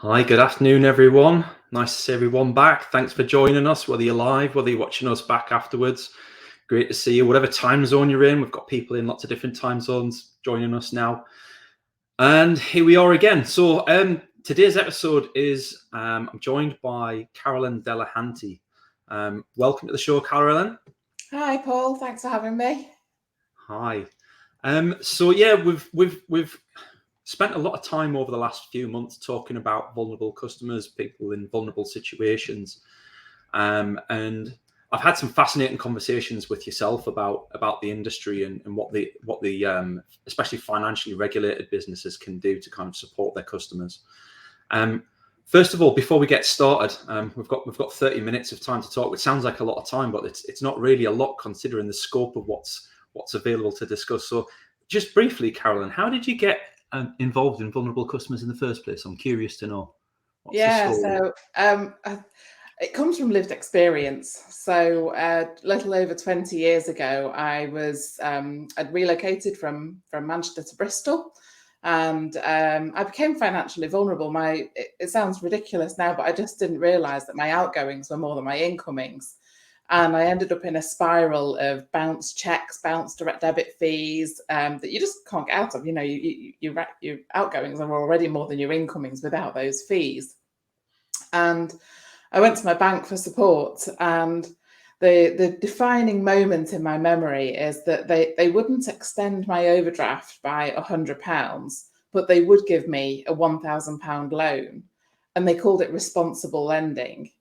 Hi, good afternoon, everyone. Nice to see everyone back. Thanks for joining us, whether you're live, whether you're watching us back afterwards. Great to see you. Whatever time zone you're in, we've got people in lots of different time zones joining us now. And here we are again. So today's episode is I'm joined by Carolyn Delehanty. Welcome to the show, Carolyn. Hi, Paul. Thanks for having me. Hi. So yeah, we've spent a lot of time over the last few months talking about vulnerable customers, people in vulnerable situations, and I've had some fascinating conversations with yourself about the industry and what the especially financially regulated businesses can do to kind of support their customers. First of all, before we get started, we've got 30 minutes of time to talk, which sounds like a lot of time, but it's not really a lot considering the scope of what's available to discuss. So, just briefly, Carolyn, how did you get involved in vulnerable customers in the first place? I'm curious to know. What's the story? It comes from lived experience. So a little over 20 years ago, I'd relocated from Manchester to Bristol, and I became financially vulnerable. It sounds ridiculous now, but I just didn't realise that my outgoings were more than my incomings. And I ended up in a spiral of bounce checks, bounce direct debit fees that you just can't get out of. You know, your outgoings are already more than your incomings without those fees. And I went to my bank for support, and the defining moment in my memory is that they wouldn't extend my overdraft by £100, but they would give me a £1,000 loan, and they called it responsible lending.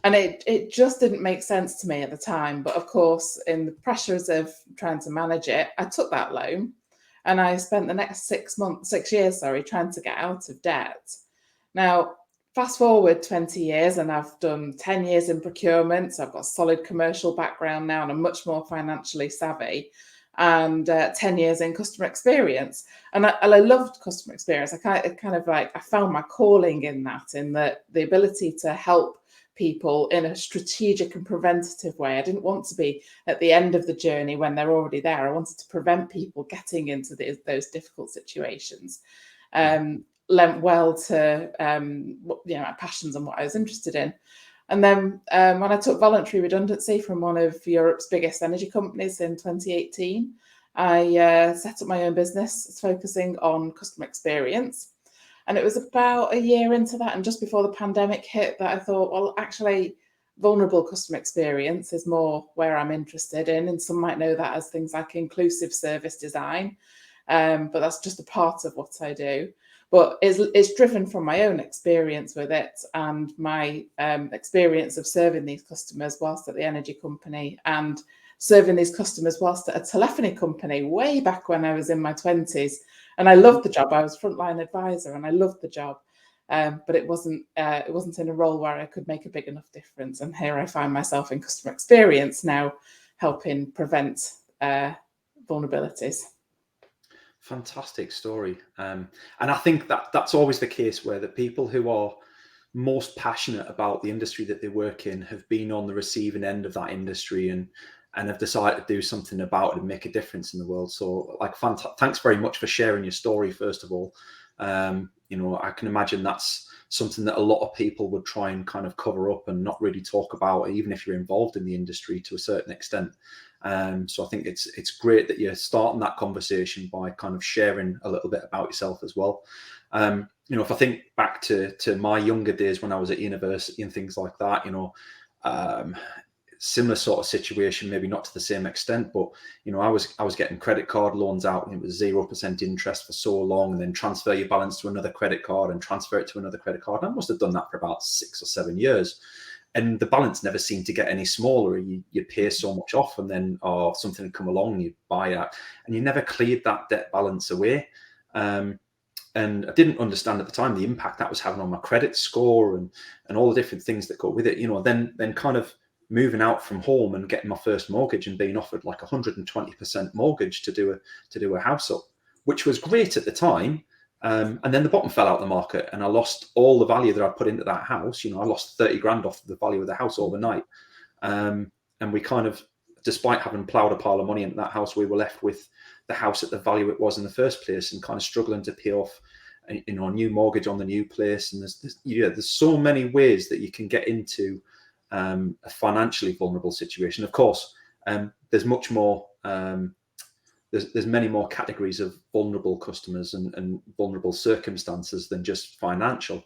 And it just didn't make sense to me at the time. But of course, in the pressures of trying to manage it, I took that loan, and I spent the next 6 years, trying to get out of debt. Now, fast forward 20 years, and I've done 10 years in procurement. So I've got a solid commercial background now, and I'm much more financially savvy. And 10 years in customer experience. And I loved customer experience. I found my calling in the ability to help people in a strategic and preventative way. I didn't want to be at the end of the journey when they're already there. I wanted to prevent people getting into those difficult situations. Lent well to my passions and what I was interested in. And then when I took voluntary redundancy from one of Europe's biggest energy companies in 2018, I set up my own business focusing on customer experience. And it was about a year into that, and just before the pandemic hit, that I thought, well, actually, vulnerable customer experience is more where I'm interested in. And some might know that as things like inclusive service design, but that's just a part of what I do. But it's driven from my own experience with it, and my experience of serving these customers whilst at the energy company, and serving these customers whilst at a telephony company way back when I was in my 20s. And I loved the job. I was frontline advisor, and I loved the job. But it wasn't in a role where I could make a big enough difference. And here I find myself in customer experience now, helping prevent vulnerabilities. Fantastic story. And I think that's always the case, where the people who are most passionate about the industry that they work in have been on the receiving end of that industry and have decided to do something about it and make a difference in the world. So thanks very much for sharing your story, first of all. I can imagine that's something that a lot of people would try and kind of cover up and not really talk about, even if you're involved in the industry to a certain extent. So I think it's great that you're starting that conversation by kind of sharing a little bit about yourself as well. If I think back to my younger days when I was at university and things like that, similar sort of situation, maybe not to the same extent, but I was getting credit card loans out, and it was 0% interest for so long, and then transfer your balance to another credit card and transfer it to another credit card. And I must have done that for about 6 or 7 years, and the balance never seemed to get any smaller. You'd pay so much off, and then something would come along, you'd buy that, and you never cleared that debt balance away. And I didn't understand at the time the impact that was having on my credit score and all the different things that go with it. Then kind of moving out from home and getting my first mortgage and being offered like 120% mortgage to do a house up, which was great at the time. And then the bottom fell out of the market, and I lost all the value that I put into that house. I lost 30 grand off the value of the house overnight. And we kind of, despite having plowed a pile of money into that house, we were left with the house at the value it was in the first place, and kind of struggling to pay off you know, a new mortgage on the new place, and there's so many ways that you can get into a financially vulnerable situation. Of course, there's much more. There's many more categories of vulnerable customers and vulnerable circumstances than just financial.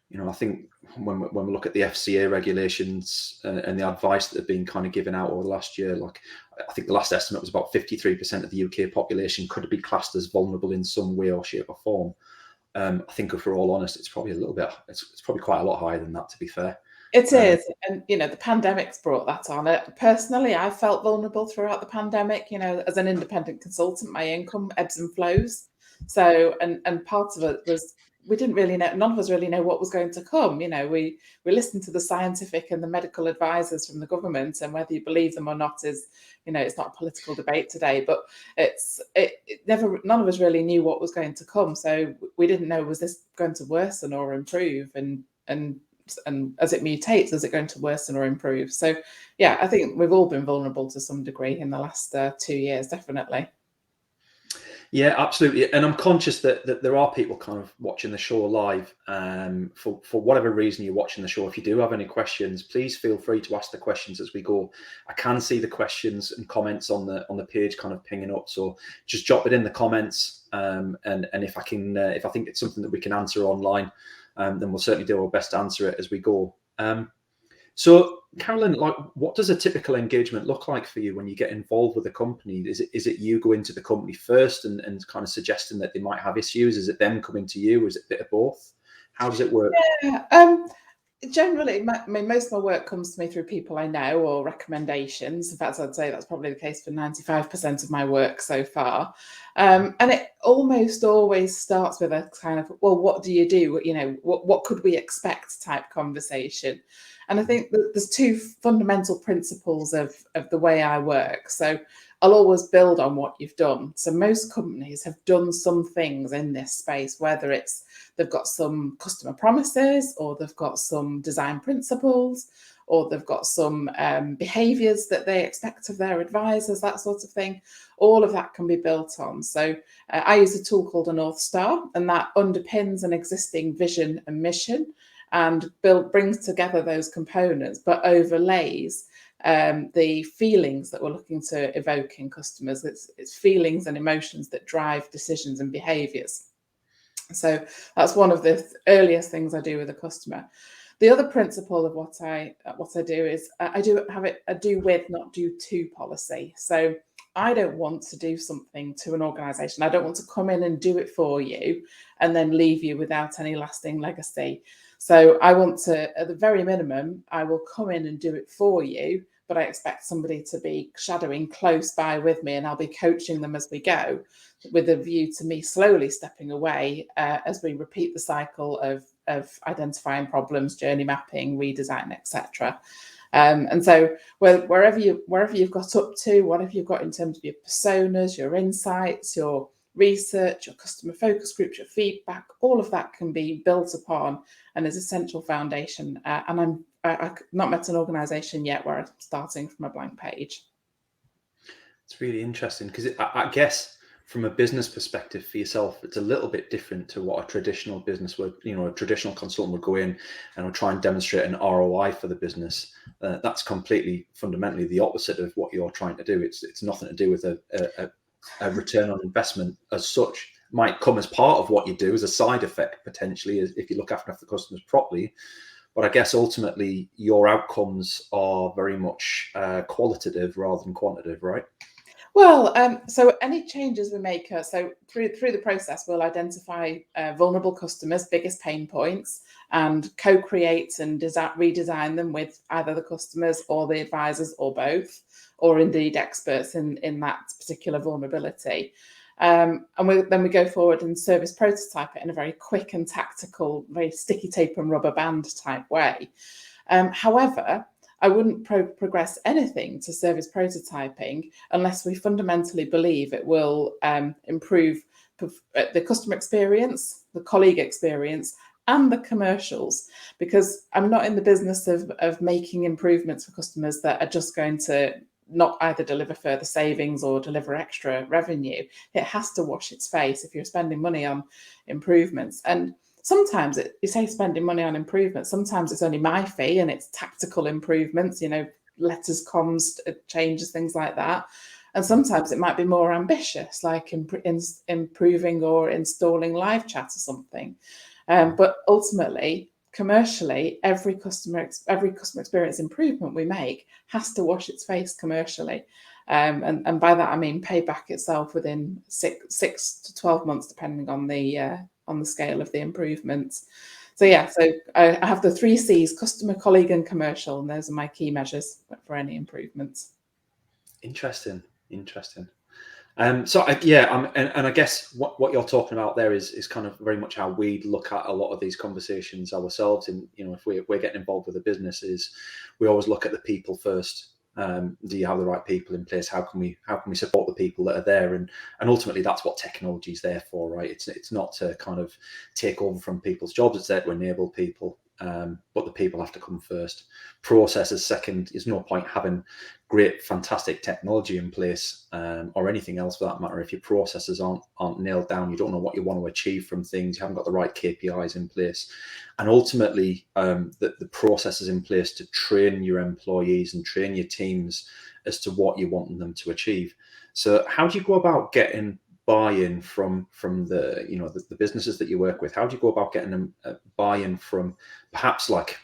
You know, I think when we look at the FCA regulations and the advice that have been kind of given out over the last year, like I think the last estimate was about 53% of the UK population could be classed as vulnerable in some way or shape or form. I think if we're all honest, it's probably a little bit, it's probably quite a lot higher than that, to be fair. It is. And, you know, the pandemic's brought that on. Personally, I felt vulnerable throughout the pandemic. You know, as an independent consultant, my income ebbs and flows. So, and part of it was, we didn't really know, none of us really know what was going to come. You know, we listened to the scientific and the medical advisors from the government, and whether you believe them or not is, you know, it's not a political debate today, but none of us really knew what was going to come. So we didn't know, was this going to worsen or improve? And as it mutates, is it going to worsen or improve? So yeah, I think we've all been vulnerable to some degree in the last 2 years, definitely. Yeah, absolutely. And I'm conscious that there are people kind of watching the show live. For whatever reason you're watching the show, if you do have any questions, please feel free to ask the questions as we go. I can see the questions and comments on the page kind of pinging up, so just drop it in the comments. And if I think it's something that we can answer online, then we'll certainly do our best to answer it as we go. So, Carolyn, like, what does a typical engagement look like for you when you get involved with a company? Is it you go into the company first and kind of suggesting that they might have issues? Is it them coming to you? Is it a bit of both? How does it work? Yeah, generally, most of my work comes to me through people I know or recommendations. In fact, I'd say that's probably the case for 95% of my work so far. And it almost always starts with a kind of, well, what do you do? You know, what could we expect type conversation. And I think that there's two fundamental principles of the way I work. So I'll always build on what you've done. So most companies have done some things in this space, whether it's they've got some customer promises, or they've got some design principles, or they've got some behaviours that they expect of their advisors, that sort of thing. All of that can be built on. So I use a tool called a North Star, and that underpins an existing vision and mission, and brings together those components, but overlays the feelings that we're looking to evoke in customers. It's feelings and emotions that drive decisions and behaviours. So that's one of the earliest things I do with a customer. The other principle of what I do is I do with, not do to policy. So I don't want to do something to an organisation. I don't want to come in and do it for you and then leave you without any lasting legacy. So I want to, at the very minimum, I will come in and do it for you, but I expect somebody to be shadowing close by with me, and I'll be coaching them as we go, with a view to me slowly stepping away as we repeat the cycle of identifying problems, journey mapping, redesign, etc. And so wherever you've got up to, whatever you've got in terms of your personas, your insights, your research, your customer focus groups, your feedback, all of that can be built upon and is essential foundation. And I've not met an organisation yet where I'm starting from a blank page. It's really interesting because I guess from a business perspective for yourself, it's a little bit different to what a traditional business would, you know, a traditional consultant would go in and would try and demonstrate an ROI for the business. That's completely fundamentally the opposite of what you're trying to do. It's nothing to do with a return on investment as such. Might come as part of what you do as a side effect potentially, if you look after the customers properly. But I guess ultimately your outcomes are very much qualitative rather than quantitative, right? Well, so any changes we make, so through the process, we'll identify vulnerable customers' biggest pain points and co-create and redesign them with either the customers or the advisors or both, or indeed experts in that particular vulnerability. And then we go forward and service prototype it in a very quick and tactical, very sticky tape and rubber band type way. However, I wouldn't progress anything to service prototyping unless we fundamentally believe it will improve the customer experience, the colleague experience, and the commercials, because I'm not in the business of making improvements for customers that are just going to not either deliver further savings or deliver extra revenue. It has to wash its face if you're spending money on improvements. And sometimes you say spending money on improvements, sometimes it's only my fee and it's tactical improvements, letters, comms, changes, things like that. And sometimes it might be more ambitious, like improving or installing live chat or something. But ultimately, commercially, every customer experience improvement we make has to wash its face commercially. And by that, I mean pay back itself within 6 to 12 months, depending on the scale of the improvements. So I have the 3 C's: customer, colleague, and commercial, and those are my key measures for any improvements. Interesting. I guess what you're talking about there is kind of very much how we look at a lot of these conversations ourselves. And if we're getting involved with a business, is we always look at the people first. Do you have the right people in place? How can we support the people that are there? And ultimately, that's what technology is there for, right? It's not to kind of take over from people's jobs. It's there to enable people. But the people have to come first. Processes second. There's no point having great, fantastic technology in place, or anything else for that matter. If your processes aren't nailed down, you don't know what you want to achieve from things. You haven't got the right KPIs in place, and ultimately, the processes in place to train your employees and train your teams as to what you want them to achieve. So, how do you go about getting buy-in from the businesses that you work with? How do you go about getting them buy-in from, perhaps, like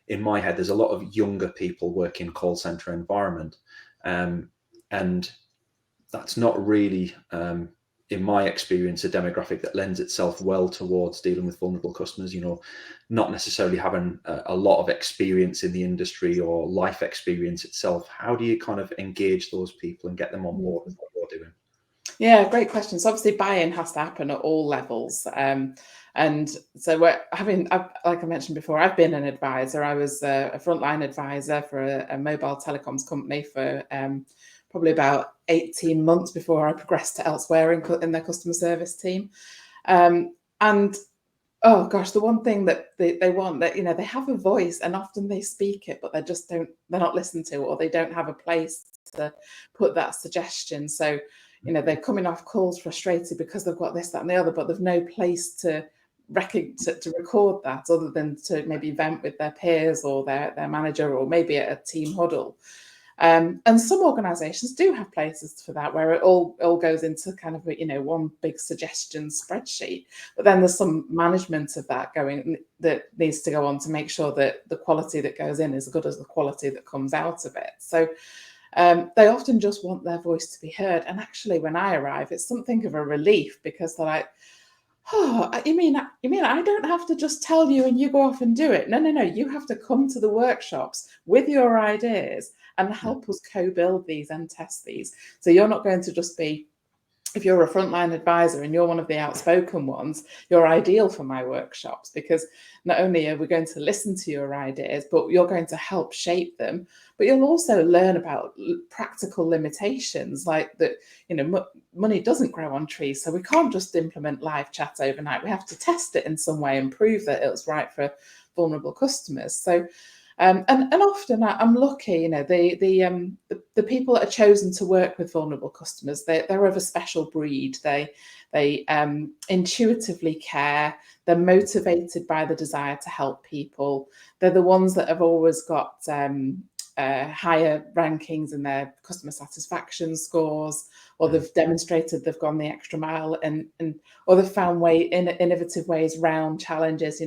in my head, there's a lot of younger people working call center environment, and that's not really, in my experience, a demographic that lends itself well towards dealing with vulnerable customers. Not necessarily having a lot of experience in the industry or life experience itself. How do you kind of engage those people and get them on board with what you're doing? Yeah, great question. So obviously buy-in has to happen at all levels. And so like I mentioned before, I've been an advisor. I was a frontline advisor for a mobile telecoms company for probably about 18 months before I progressed to elsewhere in their customer service team. And oh gosh, the one thing that they want, that they have a voice and often they speak it, but they're not listened to, or they don't have a place to put that suggestion. So they're coming off calls frustrated because they've got this, that, and the other, but they've no place to record that, other than to maybe vent with their peers or their manager, or maybe at a team huddle. And some organisations do have places for that, where it all goes into kind of one big suggestion spreadsheet. But then there's some management of that that needs to go on to make sure that the quality that goes in is as good as the quality that comes out of it. So they often just want their voice to be heard. And actually, when I arrive, it's something of a relief, because they're like, "Oh, you mean I don't have to just tell you and you go off and do it? No, you have to come to the workshops with your ideas and help us co-build these and test these. So you're not going to just be, if you're a frontline advisor and you're one of the outspoken ones, you're ideal for my workshops, because not only are we going to listen to your ideas, but you're going to help shape them. But you'll also learn about practical limitations, like that, money doesn't grow on trees. So we can't just implement live chat overnight. We have to test it in some way and prove that it's right for vulnerable customers. So and often I'm lucky, the people that are chosen to work with vulnerable customers, they're of a special breed. They intuitively care. They're motivated by the desire to help people. They're the ones that have always got higher rankings in their customer satisfaction scores, or they've demonstrated they've gone the extra mile, or they've found innovative ways around challenges.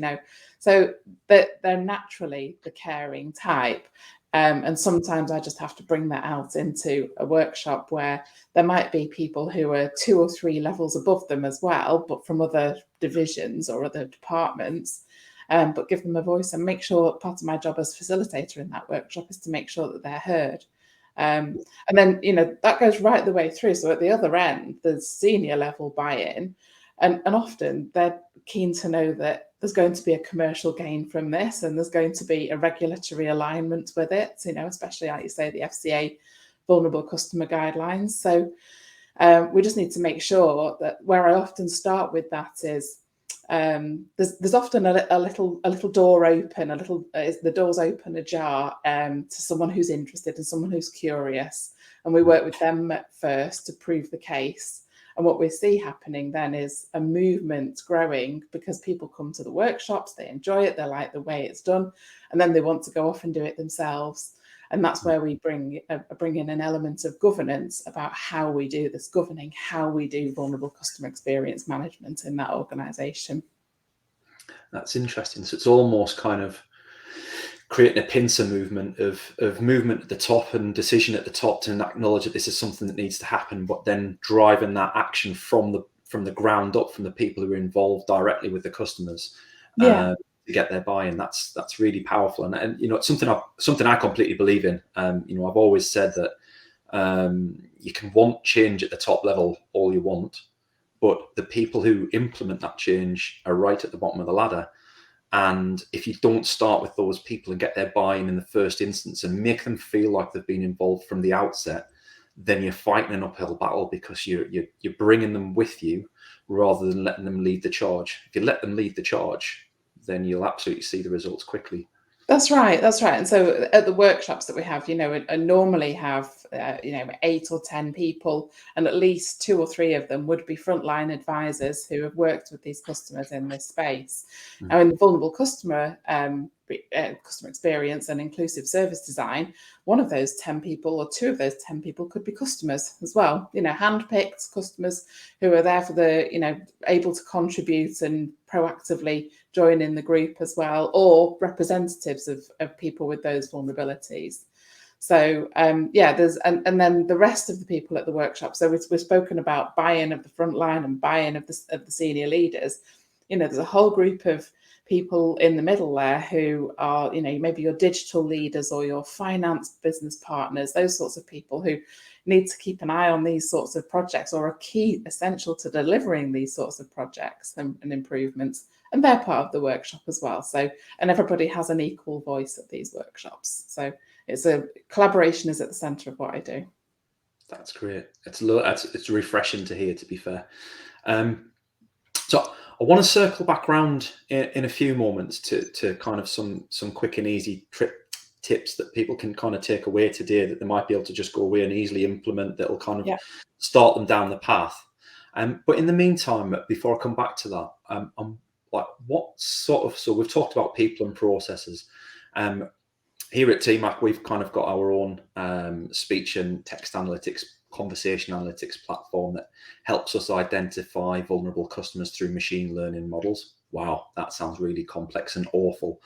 So they're naturally the caring type. And sometimes I just have to bring that out into a workshop where there might be people who are 2 or 3 levels above them as well, but from other divisions or other departments, but give them a voice and make sure part of my job as facilitator in that workshop is to make sure that they're heard. And then, that goes right the way through. So at the other end, there's senior level buy-in. And often they're keen to know that there's going to be a commercial gain from this, and there's going to be a regulatory alignment with it, especially, like you say, the FCA vulnerable customer guidelines. So we just need to make sure that, where I often start with that is, there's often a little door open, the door's open ajar to someone who's interested and someone who's curious, and we work with them at first to prove the case. And what we see happening then is a movement growing, because people come to the workshops, they enjoy it, they like the way it's done, and then they want to go off and do it themselves. And that's where we bring in an element of governance about how we do this governing, how we do vulnerable customer experience management in that organisation. That's interesting. So it's almost kind of creating a pincer movement of movement at the top and decision at the top to acknowledge that this is something that needs to happen, but then driving that action from the ground up, from the people who are involved directly with the customers. Yeah. To get their buy-in. That's really powerful, and it's something I completely believe in. I've always said that you can want change at the top level all you want, but the people who implement that change are right at the bottom of the ladder. And if you don't start with those people and get their buy-in in the first instance and make them feel like they've been involved from the outset, then you're fighting an uphill battle, because you're bringing them with you rather than letting them lead the charge. If you let them lead the charge, then you'll absolutely see the results quickly. That's right. And so at the workshops that we have, I normally have, 8 or 10 people, and at least 2 or 3 of them would be frontline advisors who have worked with these customers in this space. Now, in the vulnerable customer experience and inclusive service design, one of those 10 people or 2 of those 10 people could be customers as well, handpicked customers who are there for able to contribute and proactively join in the group as well, or representatives of people with those vulnerabilities. So there's and then the rest of the people at the workshop. So we've spoken about buy-in of the front line and buy-in of the senior leaders. There's a whole group of people in the middle there who are, maybe your digital leaders or your finance business partners, those sorts of people who need to keep an eye on these sorts of projects, or are essential to delivering these sorts of projects and improvements. And they're part of the workshop as well. So, and everybody has an equal voice at these workshops. So collaboration is at the centre of what I do. That's great. It's refreshing to hear, to be fair. So I want to circle back around in a few moments to kind of some quick and easy tips that people can kind of take away today, that they might be able to just go away and easily implement, that will kind of start them down the path. But in the meantime, before I come back to that, so we've talked about people and processes. Here at TMAC, we've kind of got our own speech and text analytics, conversation analytics platform that helps us identify vulnerable customers through machine learning models. Wow, that sounds really complex and awful.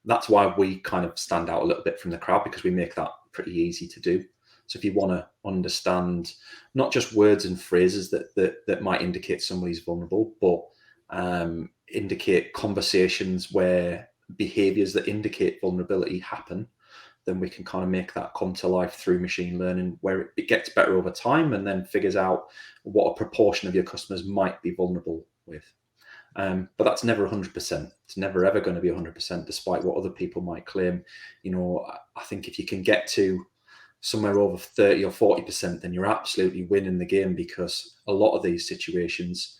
That's why we kind of stand out a little bit from the crowd, because we make that pretty easy to do. So if you want to understand not just words and phrases that might indicate somebody's vulnerable, but indicate conversations where behaviors that indicate vulnerability happen, then we can kind of make that come to life through machine learning, where it gets better over time and then figures out what a proportion of your customers might be vulnerable with. But that's never 100%. It's never ever going to be 100%, despite what other people might claim. I think if you can get to somewhere over 30 or 40%, then you're absolutely winning the game, because a lot of these situations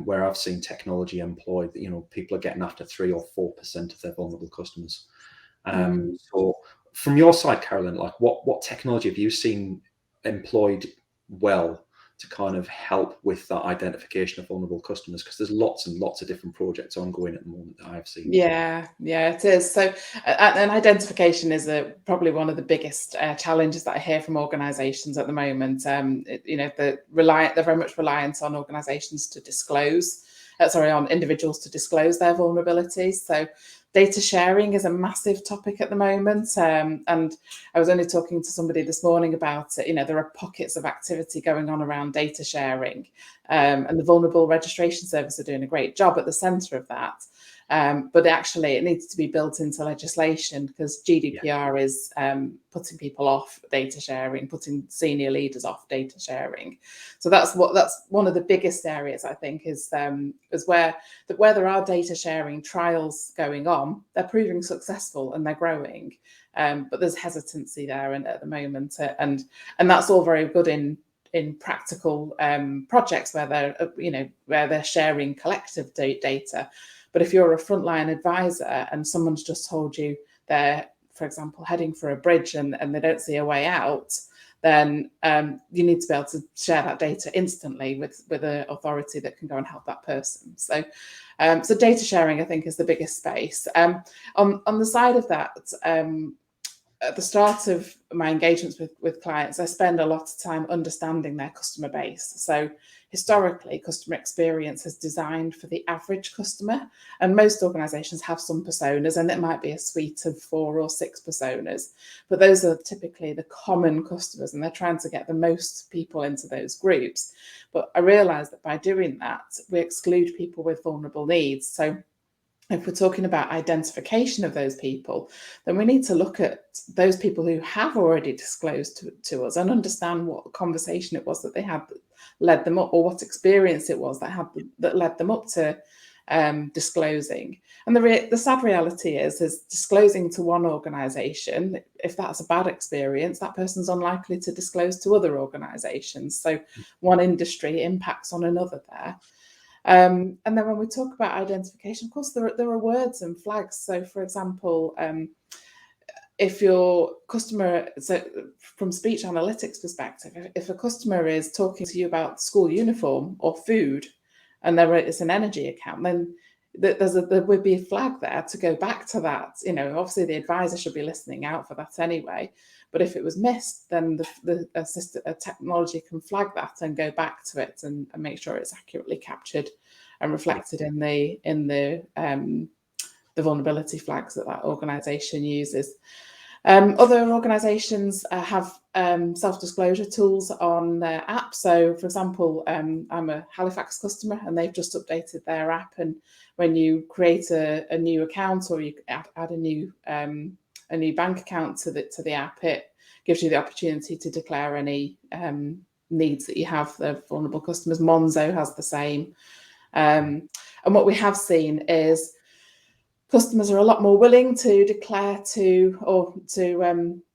where I've seen technology employed, people are getting after 3 or 4% of their vulnerable customers. So from your side, Carolyn, what technology have you seen employed well to kind of help with that identification of vulnerable customers? Because there's lots and lots of different projects ongoing at the moment that I've seen. Yeah, it is. So, and identification is probably one of the biggest challenges that I hear from organisations at the moment. They're very much reliant on organisations to disclose, on individuals to disclose their vulnerabilities. So data sharing is a massive topic at the moment. And I was only talking to somebody this morning about it. There are pockets of activity going on around data sharing. And the Vulnerable Registration Service are doing a great job at the centre of that. But actually, it needs to be built into legislation, because GDPR is putting people off data sharing, putting senior leaders off data sharing. So that's one of the biggest areas, I think, is where there are data sharing trials going on. They're proving successful and they're growing, but there's hesitancy there at the moment, and that's all very good in in practical projects where they're sharing collective data. But if you're a frontline advisor and someone's just told you they're, for example, heading for a bridge and they don't see a way out, then you need to be able to share that data instantly with an authority that can go and help that person. So data sharing, I think, is the biggest space. On the side of that, at the start of my engagements with clients, I spend a lot of time understanding their customer base. So historically, customer experience is designed for the average customer, and most organizations have some personas, and it might be a suite of 4 or 6 personas, but those are typically the common customers, and they're trying to get the most people into those groups. But I realized that by doing that, we exclude people with vulnerable needs. So if we're talking about identification of those people, then we need to look at those people who have already disclosed to us and understand what conversation it was that they had that led them up, or what experience it was that led them up to disclosing. And the sad reality is disclosing to one organisation, if that's a bad experience, that person's unlikely to disclose to other organisations. So one industry impacts on another there. And then when we talk about identification, of course, there are words and flags. So, for example, if your customer, so from speech analytics perspective, if a customer is talking to you about school uniform or food, and it's an energy account, then there would be a flag there to go back to that. Obviously the advisor should be listening out for that anyway. But if it was missed, then the technology can flag that and go back to it and make sure it's accurately captured and reflected in the vulnerability flags that organisation uses. Other organisations have self-disclosure tools on their app. So, for example, I'm a Halifax customer, and they've just updated their app. And when you create a new account, or you add a new bank account to the app, it gives you the opportunity to declare any needs that you have. The vulnerable customers. Monzo has the same. And what we have seen is customers are a lot more willing to declare to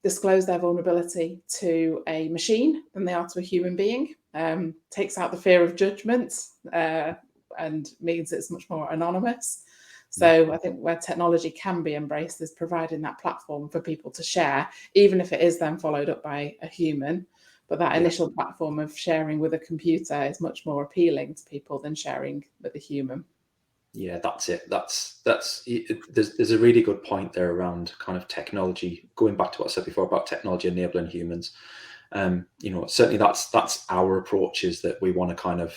disclose their vulnerability to a machine than they are to a human being. Takes out the fear of judgment and means it's much more anonymous. So I think where technology can be embraced is providing that platform for people to share, even if it is then followed up by a human. But that initial platform of sharing with a computer is much more appealing to people than sharing with a human. Yeah, that's it. There's a really good point there around kind of technology, going back to what I said before about technology enabling humans. Certainly that's our approach, is that we want to kind of,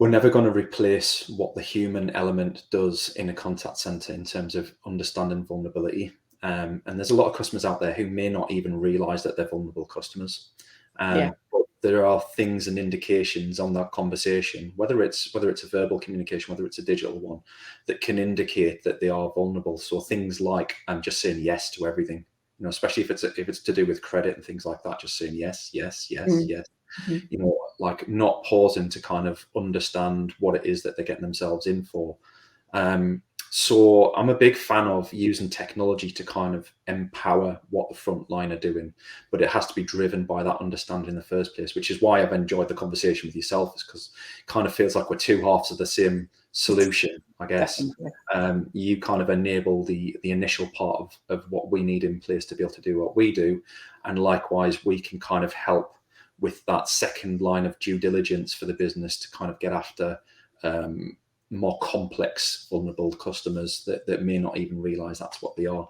we're never going to replace what the human element does in a contact center in terms of understanding vulnerability. And there's a lot of customers out there who may not even realize that they're vulnerable customers. But there are things and indications on that conversation, whether it's a verbal communication, whether it's a digital one, that can indicate that they are vulnerable. So things like just saying yes to everything, especially if it's to do with credit and things like that, just saying yes, yes, yes, yes. Mm-hmm. Like not pausing to kind of understand what it is that they're getting themselves in for. So I'm a big fan of using technology to kind of empower what the front line are doing, but it has to be driven by that understanding in the first place, which is why I've enjoyed the conversation with yourself, is because it kind of feels like we're two halves of the same solution, I guess. You kind of enable the initial part of what we need in place to be able to do what we do. And likewise, we can kind of help with that second line of due diligence for the business to kind of get after more complex, vulnerable customers that may not even realize that's what they are.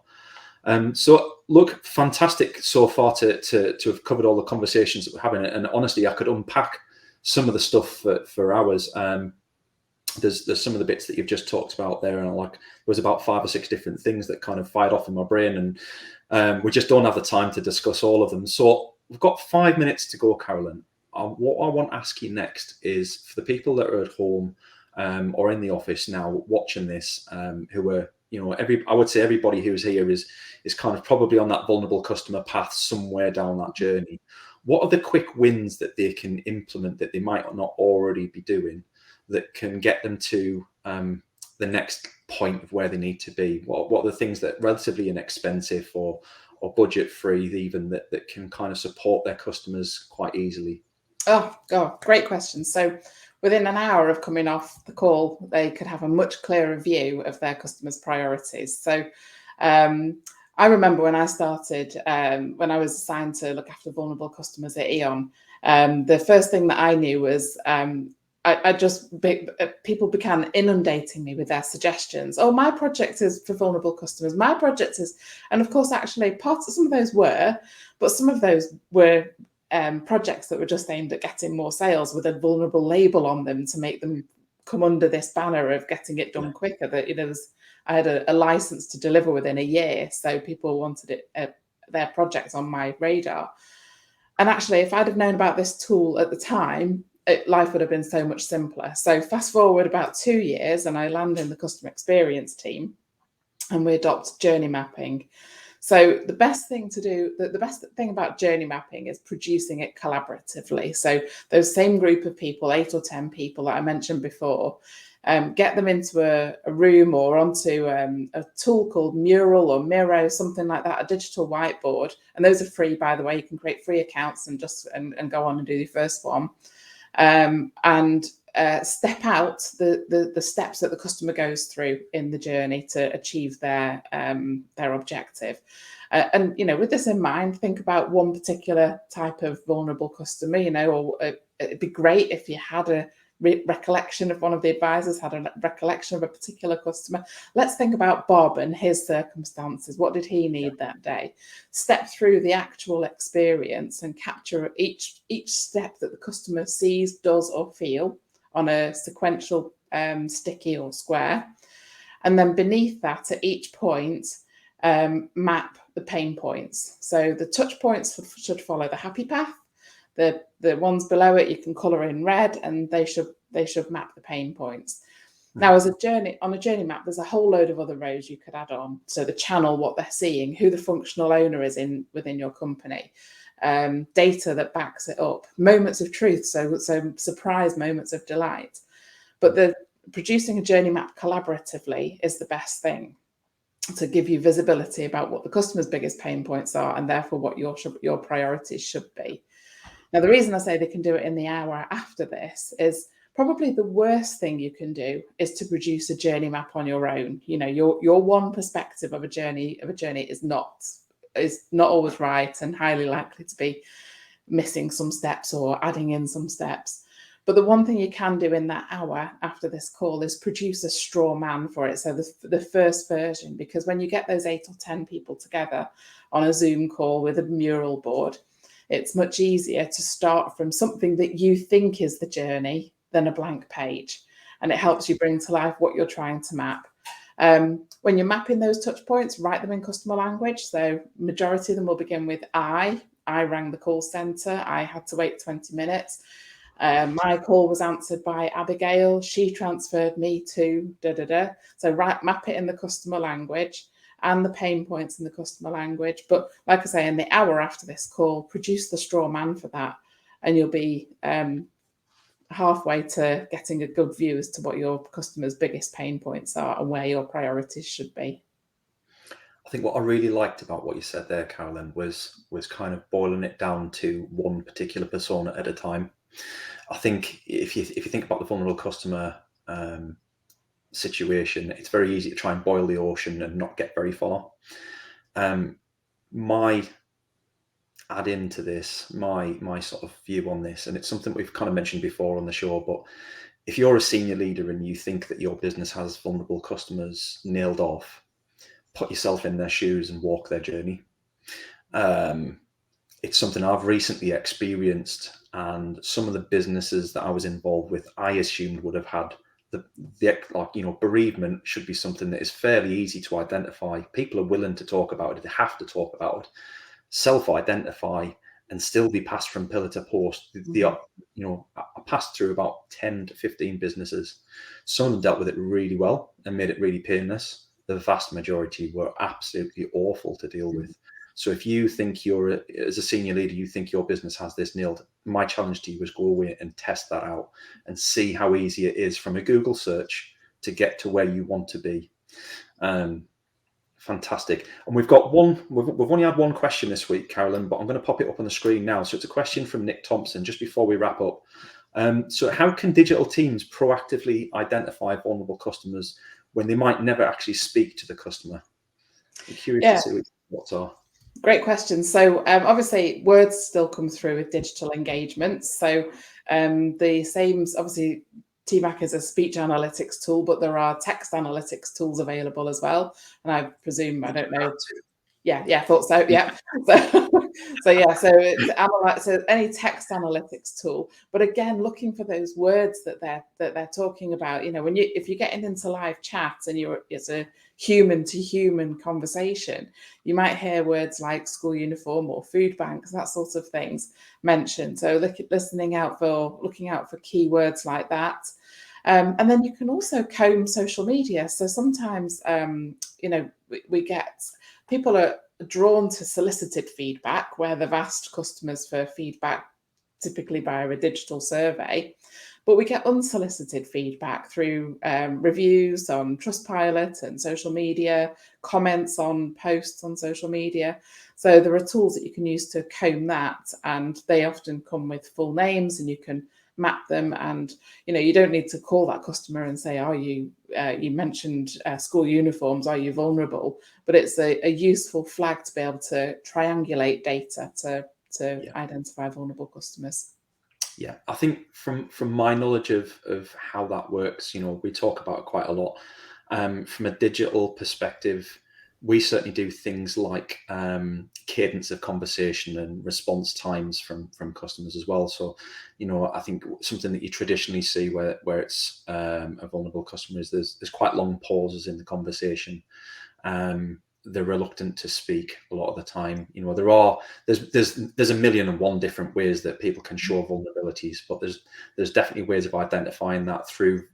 So look, fantastic so far to have covered all the conversations that we're having. And honestly, I could unpack some of the stuff for hours. There's some of the bits that you've just talked about there, and there was about 5 or 6 different things that kind of fired off in my brain, and we just don't have the time to discuss all of them. So we've got 5 minutes to go, Carolyn. What I want to ask you next is, for the people that are at home or in the office now watching this, who are, I would say everybody who's here is kind of probably on that vulnerable customer path somewhere down that journey. What are the quick wins that they can implement that they might not already be doing that can get them to the next point of where they need to be? What are the things that are relatively inexpensive or or budget free even that can kind of support their customers quite easily? Oh, God, great question. So within an hour of coming off the call, they could have a much clearer view of their customers' priorities. So I remember when I started, when I was assigned to look after vulnerable customers at E.ON, the first thing that I knew was people began inundating me with their suggestions. Oh, my project is for vulnerable customers. My project is, and of course, actually, some of those were, but some of those were projects that were just aimed at getting more sales with a vulnerable label on them to make them come under this banner of getting it done quicker. That I had a license to deliver within a year, so people wanted their projects on my radar. And actually, if I'd have known about this tool at the time, life would have been so much simpler. So fast forward about 2 years, and I land in the customer experience team, and we adopt journey mapping. So the best thing to do, the best thing about journey mapping is producing it collaboratively. So those same group of people, 8 or 10 people that I mentioned before, get them into a room or onto a tool called Mural or Miro, something like that, a digital whiteboard. And those are free, by the way. You can create free accounts and go on and do the first one. Step out the steps that the customer goes through in the journey to achieve their objective. And with this in mind, think about one particular type of vulnerable customer. Or it'd be great if you had a recollection of one of the advisors had a recollection of a particular customer. Let's think about Bob and his circumstances. What did he need that day? Step through the actual experience and capture each step that the customer sees, does, or feel on a sequential sticky or square. And then beneath that, at each point, map the pain points. So the touch points should follow the happy path. The ones below it you can colour in red, and they should map the pain points. Now, on a journey map, there's a whole load of other rows you could add on. So the channel, what they're seeing, who the functional owner is within your company, data that backs it up, moments of truth, so surprise moments of delight. But producing a journey map collaboratively is the best thing to give you visibility about what the customer's biggest pain points are, and therefore what your priorities should be. Now, the reason I say they can do it in the hour after this is probably the worst thing you can do is to produce a journey map on your own. Your one perspective of a journey is not always right and highly likely to be missing some steps or adding in some steps. But the one thing you can do in that hour after this call is produce a straw man for it. So the first version, because when you get those 8 or 10 people together on a Zoom call with a mural board, it's much easier to start from something that you think is the journey than a blank page. And it helps you bring to life what you're trying to map. When you're mapping those touch points, write them in customer language. So majority of them will begin with I rang the call centre. I had to wait 20 minutes. My call was answered by Abigail. She transferred me to da-da-da. So map it in the customer language and the pain points in the customer language. But like I say, in the hour after this call, produce the straw man for that, and you'll be halfway to getting a good view as to what your customer's biggest pain points are and where your priorities should be. I think what I really liked about what you said there, Carolyn, was kind of boiling it down to one particular persona at a time. I think if you think about the vulnerable customer situation, it's very easy to try and boil the ocean and not get very far. My add into this, my sort of view on this, and it's something we've kind of mentioned before on the show, but if you're a senior leader and you think that your business has vulnerable customers nailed off, put yourself in their shoes and walk their journey. It's something I've recently experienced, and some of the businesses that I was involved with, I assumed would have had bereavement should be something that is fairly easy to identify. People are willing to talk about it. They have to talk about it, self-identify, and still be passed from pillar to post. I passed through about 10 to 15 businesses. Some of them dealt with it really well and made it really painless. The vast majority were absolutely awful to deal with. So if you think as a senior leader, you think your business has this nailed, my challenge to you is go away and test that out and see how easy it is from a Google search to get to where you want to be. Fantastic. And we've got we've only had one question this week, Carolyn, but I'm going to pop it up on the screen now. So it's a question from Nick Thompson, just before we wrap up. So how can digital teams proactively identify vulnerable customers when they might never actually speak to the customer? I'm curious to see what are. Great question. So obviously words still come through with digital engagements. So the same, obviously TMAC is a speech analytics tool, but there are text analytics tools available as well. And I presume, I don't know. Yeah, thought so. Yeah. So any text analytics tool, but again, looking for those words that they're talking about. You know, if you're getting into live chat and it's a human to human conversation, you might hear words like school uniform or food banks, that sort of things mentioned. So looking out for keywords like that. And then you can also comb social media. So sometimes, we get people are drawn to solicited feedback where they've asked customers for feedback, typically via a digital survey. But we get unsolicited feedback through reviews on Trustpilot and social media, comments on posts on social media. So there are tools that you can use to comb that, and they often come with full names, and you can map them. And you don't need to call that customer and say, "Are you? You mentioned school uniforms. Are you vulnerable?" But it's a useful flag to be able to triangulate data to identify vulnerable customers. Yeah, I think from my knowledge of how that works, we talk about it quite a lot. From a digital perspective, we certainly do things like cadence of conversation and response times from customers as well. So, I think something that you traditionally see where it's a vulnerable customer is there's quite long pauses in the conversation. They're reluctant to speak a lot of the time. There's a million and one different ways that people can show vulnerabilities, but there's definitely ways of identifying that through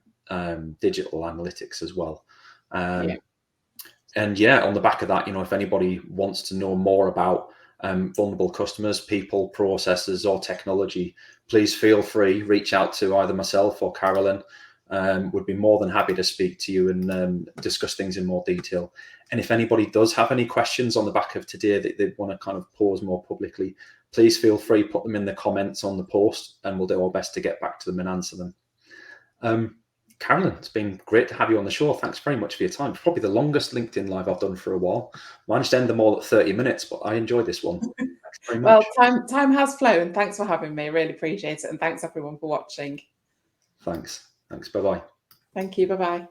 digital analytics as well. And on the back of that, if anybody wants to know more about vulnerable customers, people, processes, or technology, please feel free, reach out to either myself or Carolyn. Would be more than happy to speak to you and discuss things in more detail. And if anybody does have any questions on the back of today that they want to kind of pose more publicly, please feel free, put them in the comments on the post, and we'll do our best to get back to them and answer them. Carolyn, it's been great to have you on the show. Thanks very much for your time. It's probably the longest LinkedIn Live I've done for a while. Managed to end them all at 30 minutes, but I enjoyed this one. Thanks very much. Well, time has flown. Thanks for having me. Really appreciate it. And thanks everyone for watching. Thanks. Bye-bye. Thank you. Bye-bye.